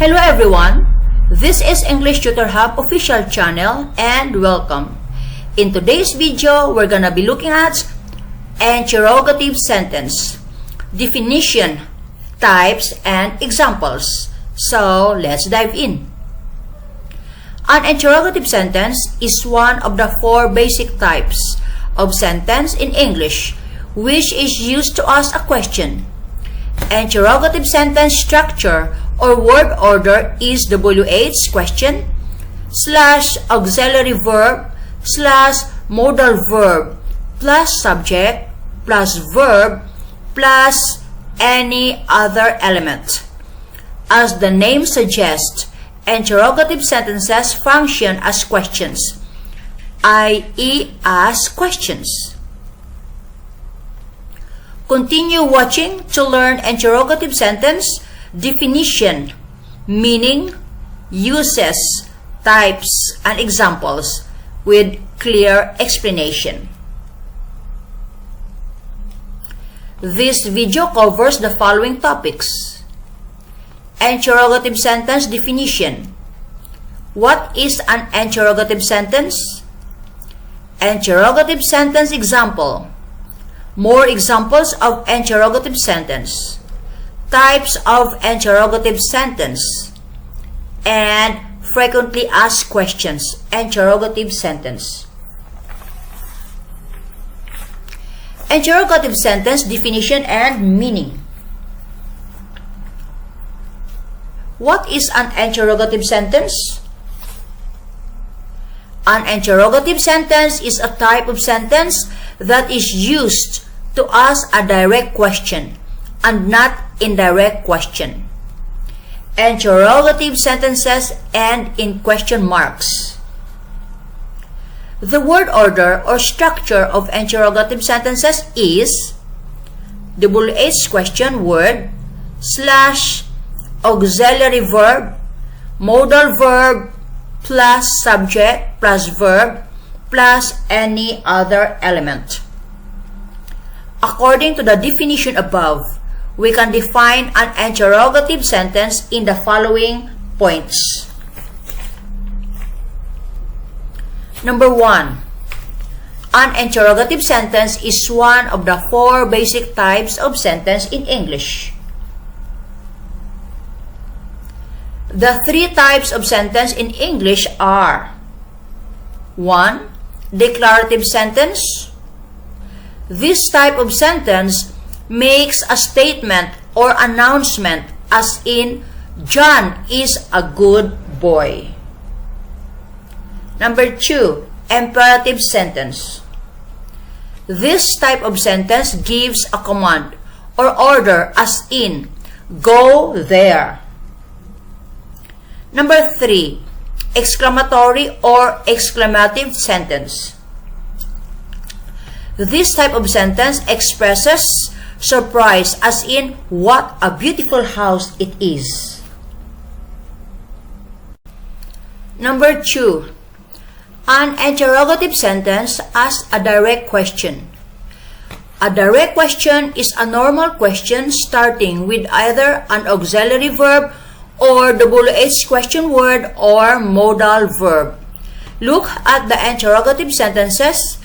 Hello everyone, this is English Tutor Hub official channel and welcome. In today's video, we're gonna be looking at interrogative sentence, definition, types, and examples. So let's dive in. An interrogative sentence is one of the four basic types of sentence in English which is used to ask a question. Interrogative sentence structure or word order is WH question / auxiliary verb / modal verb plus subject plus verb plus any other element. As the name suggests, interrogative sentences function as questions, i.e. ask questions. Continue watching to learn interrogative sentence, definition, meaning, uses, types, and examples with clear explanation. This video covers the following topics. Interrogative sentence definition. What is an interrogative sentence? Interrogative sentence example. More examples of interrogative sentence. Types of interrogative sentence. And frequently asked questions, interrogative sentence. Interrogative sentence definition and meaning. What is an interrogative sentence? An interrogative sentence is a type of sentence that is used to ask a direct question and not indirect question. Interrogative sentences end in question marks. The word order or structure of interrogative sentences is WH question word / auxiliary verb, modal verb plus subject plus verb plus any other element. According to the definition above, we can define an interrogative sentence in the following points. Number 1. An interrogative sentence is one of the four basic types of sentence in English. The three types of sentence in English are 1. Declarative sentence. This type of sentence makes a statement or announcement as in, John is a good boy. Number 2. Imperative sentence. This type of sentence gives a command or order as in, go there. Number 3. Exclamatory or exclamative sentence. This type of sentence expresses surprise as in, what a beautiful house it is. Number 2. An interrogative sentence asks a direct question. A direct question is a normal question starting with either an auxiliary verb or WH question word or modal verb. Look at the interrogative sentences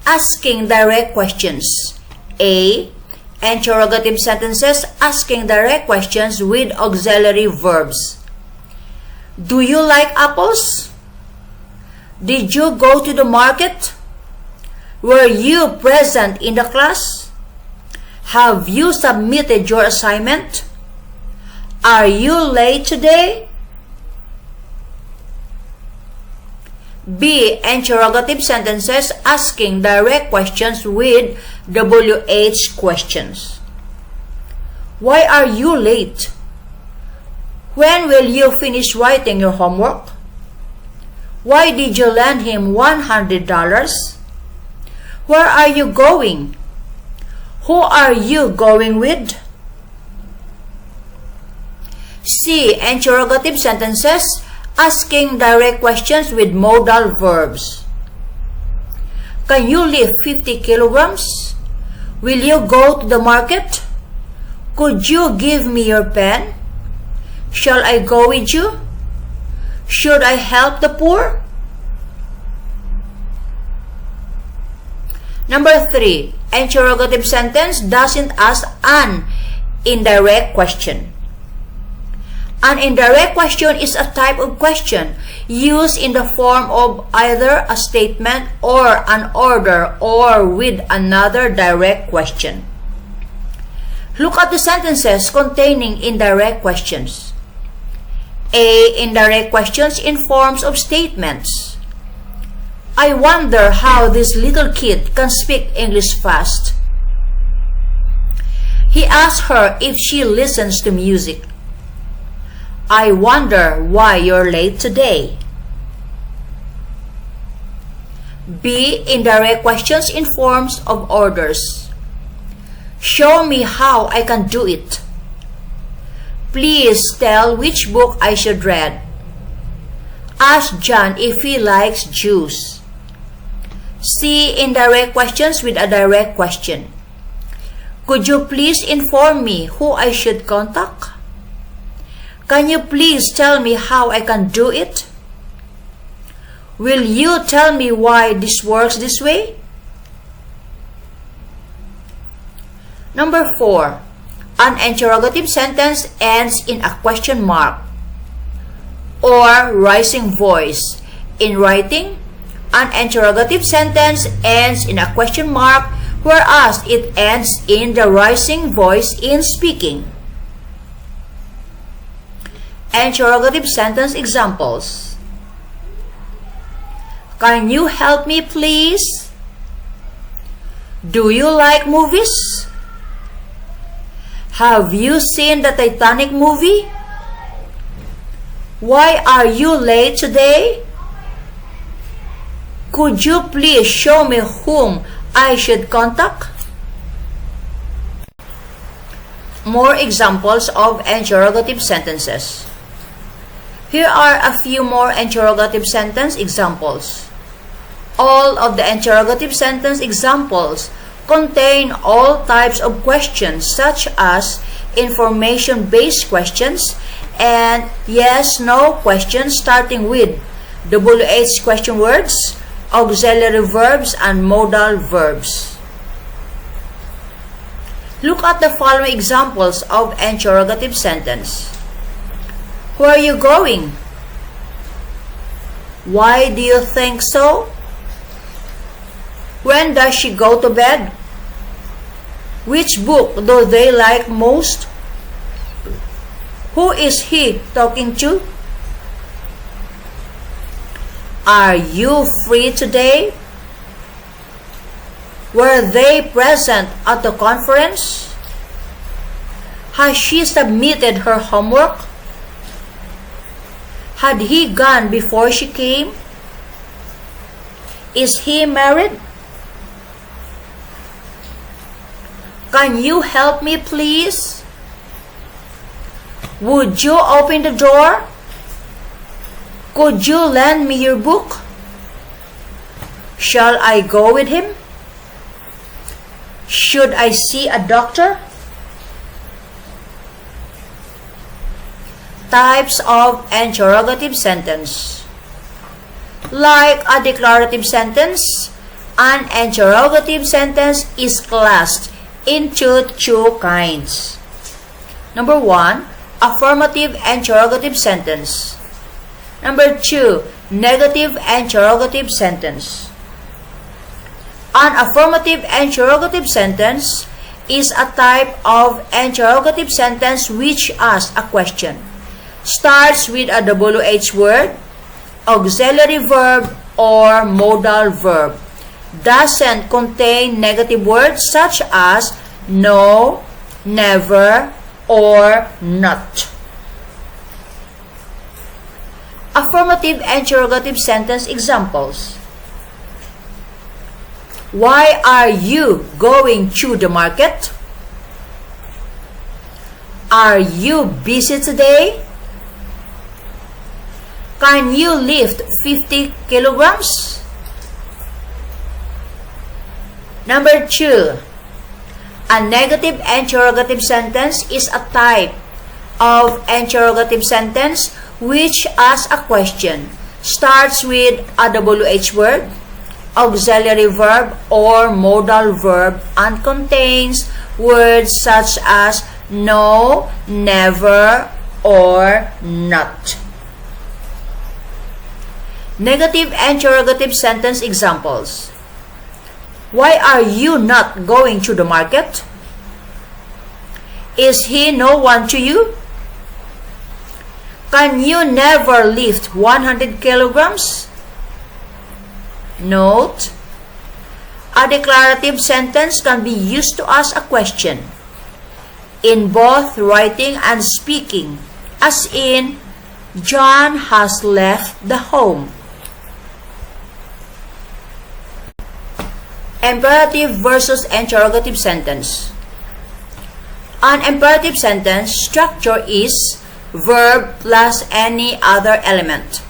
asking direct questions. A. Interrogative sentences asking direct questions with auxiliary verbs. Do you like apples? Did you go to the market? Were you present in the class? Have you submitted your assignment? Are you late today? B. Interrogative sentences asking direct questions with WH questions. Why are you late? When will you finish writing your homework? Why did you lend him $100? Where are you going? Who are you going with? C. Interrogative sentences asking direct questions with modal verbs. Can you lift 50 kilograms? Will you go to the market? Could you give me your pen? Shall I go with you? Should I help the poor? Number 3, interrogative sentence doesn't ask an indirect question. An indirect question is a type of question used in the form of either a statement or an order or with another direct question. Look at the sentences containing indirect questions. A. Indirect questions in forms of statements. I wonder how this little kid can speak English fast. He asked her if she listens to music. I wonder why you're late today. B. Indirect questions in forms of orders. Show me how I can do it. Please tell which book I should read. Ask John if he likes juice. C. Indirect questions with a direct question. Could you please inform me who I should contact? Can you please tell me how I can do it? Will you tell me why this works this way? Number 4. An interrogative sentence ends in a question mark or rising voice. In writing, an interrogative sentence ends in a question mark, whereas it ends in the rising voice in speaking. Interrogative sentence examples. Can you help me, please? Do you like movies? Have you seen the Titanic movie? Why are you late today? Could you please show me whom I should contact? More examples of interrogative sentences. Here are a few more interrogative sentence examples. All of the interrogative sentence examples contain all types of questions such as information-based questions and yes-no questions starting with WH question words, auxiliary verbs, and modal verbs. Look at the following examples of interrogative sentence. Where are you going? Why do you think so? When does she go to bed? Which book do they like most? Who is he talking to? Are you free today? Were they present at the conference? Has she submitted her homework? Had he gone before she came? Is he married? Can you help me, please? Would you open the door? Could you lend me your book? Shall I go with him? Should I see a doctor? Types of interrogative sentence. Like a declarative sentence, an interrogative sentence is classed into two kinds. Number 1, affirmative interrogative sentence. Number 2, negative interrogative sentence. An affirmative interrogative sentence is a type of interrogative sentence which asks a question, starts with a WH word, auxiliary verb, or modal verb, doesn't contain negative words such as no, never, or not. Affirmative interrogative sentence examples. Why are you going to the market? Are you busy today? Can you lift 50 kilograms? Number 2, a negative interrogative sentence is a type of interrogative sentence which asks a question, starts with a WH word, auxiliary verb, or modal verb, and contains words such as no, never, or not. Negative interrogative sentence examples. Why are you not going to the market? Is he no one to you? Can you never lift 100 kilograms? Note: a declarative sentence can be used to ask a question in both writing and speaking, as in, John has left the home. Imperative versus interrogative sentence. An imperative sentence structure is verb plus any other element.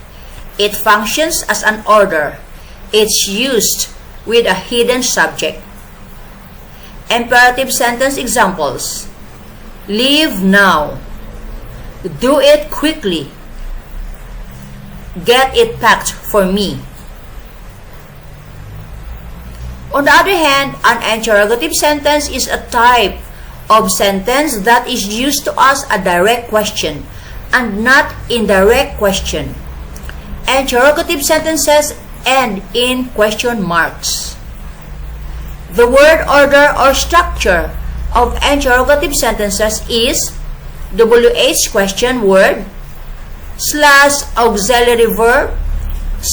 It functions as an order. It's used with a hidden subject. Imperative sentence examples. Leave now. Do it quickly. Get it packed for me. On the other hand, an interrogative sentence is a type of sentence that is used to ask a direct question and not indirect question. Interrogative sentences end in question marks. The word order or structure of interrogative sentences is WH question word / auxiliary verb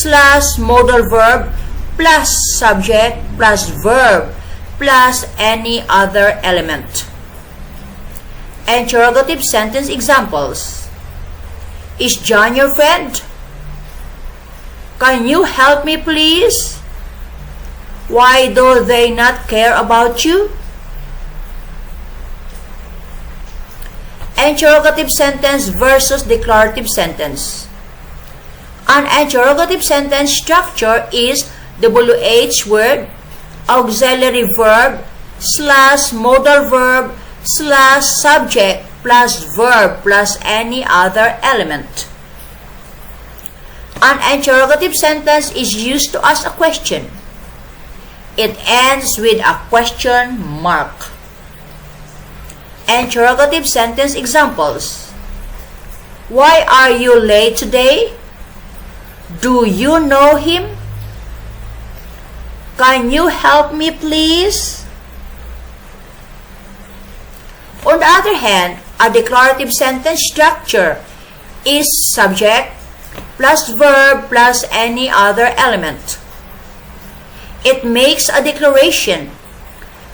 / modal verb plus subject plus verb plus any other element. Interrogative sentence examples. Is John your friend? Can you help me please? Why do they not care about you? Interrogative sentence versus declarative sentence. An interrogative sentence structure is WH word, auxiliary verb / modal verb / subject plus verb plus any other element. An interrogative sentence is used to ask a question. It ends with a question mark. Interrogative sentence examples. Why are you late today? Do you know him? Can you help me please? On the other hand, a declarative sentence structure is subject plus verb plus any other element. It makes a declaration.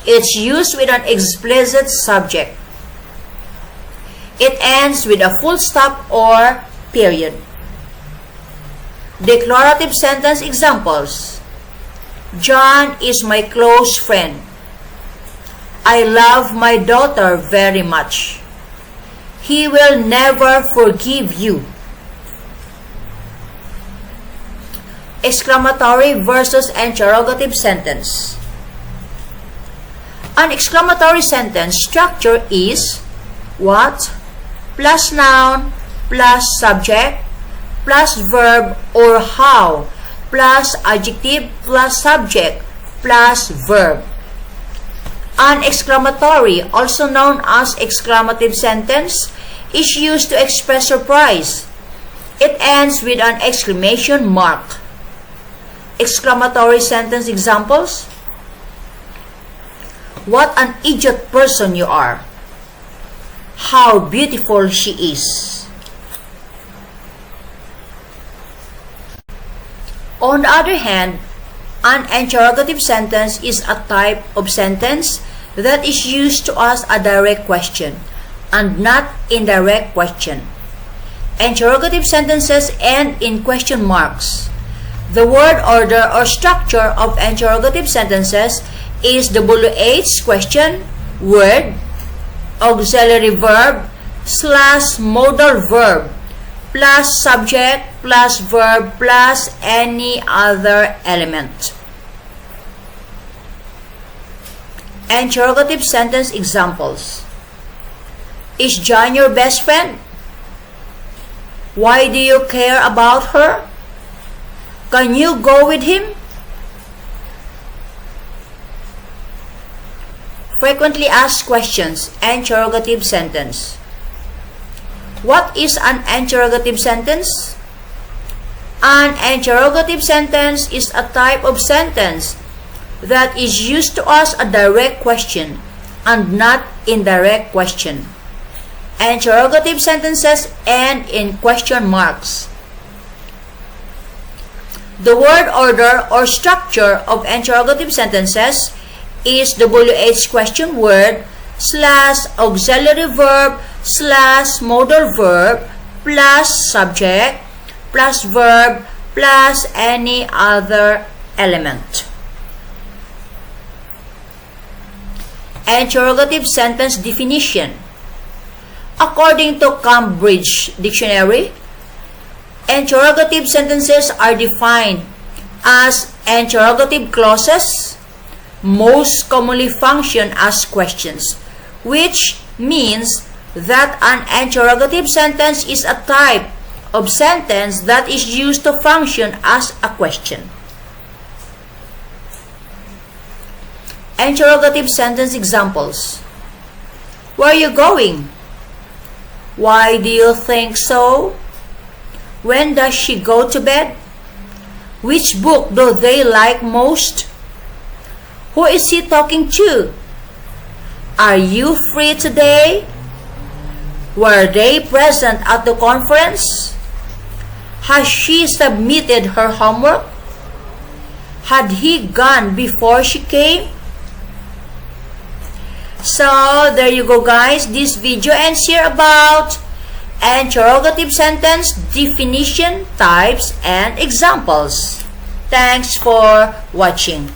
It's used with an explicit subject. It ends with a full stop or period. Declarative sentence examples. John is my close friend. I love my daughter very much. He will never forgive you. Exclamatory versus interrogative sentence. An exclamatory sentence structure is what plus noun plus subject plus verb or how plus adjective plus subject plus verb. An exclamatory, also known as exclamative sentence, is used to express surprise. It ends with an exclamation mark. Exclamatory sentence examples. What an idiot person you are. How beautiful she is. On the other hand, an interrogative sentence is a type of sentence that is used to ask a direct question and not indirect question. Interrogative sentences end in question marks. The word order or structure of interrogative sentences is WH question, word, auxiliary verb / modal verb plus subject plus verb plus any other element. Interrogative sentence examples. Is John your best friend? Why do you care about her? Can you go with him? Frequently asked questions, interrogative sentence. What is an interrogative sentence? An interrogative sentence is a type of sentence that is used to ask a direct question and not indirect question. Interrogative sentences end in question marks. The word order or structure of interrogative sentences is WH question word / auxiliary verb / modal verb plus subject plus verb plus any other element. Interrogative sentence definition. According to Cambridge Dictionary, interrogative sentences are defined as interrogative clauses, most commonly function as questions, which means that an interrogative sentence is a type of sentence that is used to function as a question. Interrogative sentence examples. Where are you going? Why do you think so? When does she go to bed? Which book do they like most? Who is he talking to? Are you free today? Were they present at the conference? Has she submitted her homework? Had he gone before she came? So, there you go guys. This video ends here about interrogative sentence, definition, types, and examples. Thanks for watching.